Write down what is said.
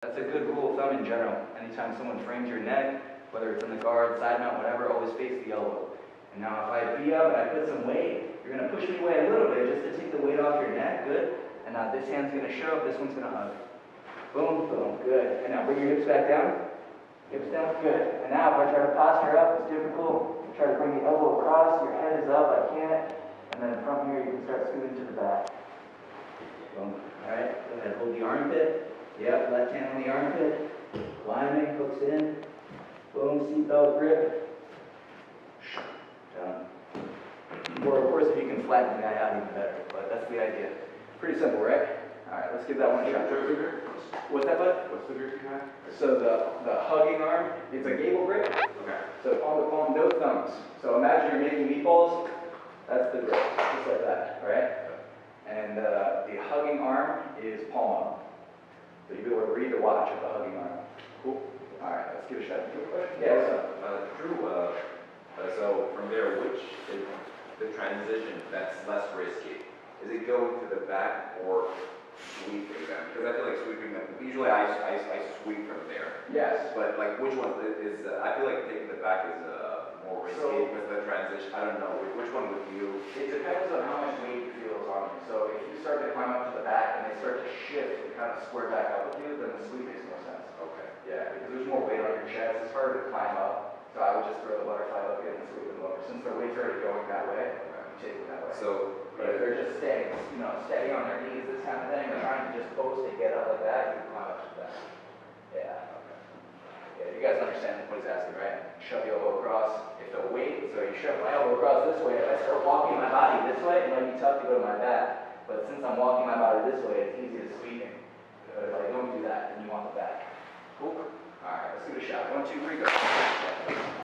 That's a good rule of thumb in general. Anytime someone frames your neck, whether it's in the guard, side mount, whatever, always face the elbow. And now if I V up and I put some weight, you're going to push me away a little bit just to take the weight off your neck. Good. And now this hand's going to shove, this one's going to hug. Boom, boom. Good. And now bring your hips back down. Hips down. Good. And now if I try to posture up, it's difficult. Try to bring the elbow across, your head is up, I can't. And then from here you can start scooting to the back. Boom. Alright, go ahead, hold the armpit. Yep, left hand on the armpit. Climbing, hooks in. Boom, seatbelt grip. Done. Or of course if you can flatten the guy out even better, but that's the idea. Pretty simple, right? Alright, let's give that one a shot. What's that, bud? What's the grip you have? So the hugging arm, it's a gable grip. Okay. So palm to palm, no thumbs. So imagine you're making meatballs, that's the grip, just like that, right? And the hugging arm is palm up. So you'll be able to read the watch of the hugging arm. Cool. All right, let's give it a shot. Yeah, what's up? Drew, so from there, which is the transition that's less risky? Is it going to the back or sweeping them? Because I feel like sweeping them, usually I sweep from there. Yes. But like which one is, I feel like taking the back is more risky because the transition, I don't know, which one would you? It depends on how much weight feels on you. So if you start to climb up to the back and they start to shift and kind of square back up with you, then the sweep makes more sense. Okay. Yeah, because there's more weight on your chest, it's harder to climb up. So I would just throw the butterfly up in and sweep them over. Since the weight's already going that way, you take it that way. So, but if they're just staying, steady on their knees, this kind of thing, or trying to just post and get up like that, you can climb up to that. Yeah. Yeah, you guys understand what he's asking, right? Shove the elbow across. If the weight, so you shove my elbow across this way, if I start walking my body this way, it might be tough to go to my back. But since I'm walking my body this way, it's easy to sweeping. But if I don't do that, then you want the back. Cool? Alright, let's give it a shot. 1, 2, 3, go.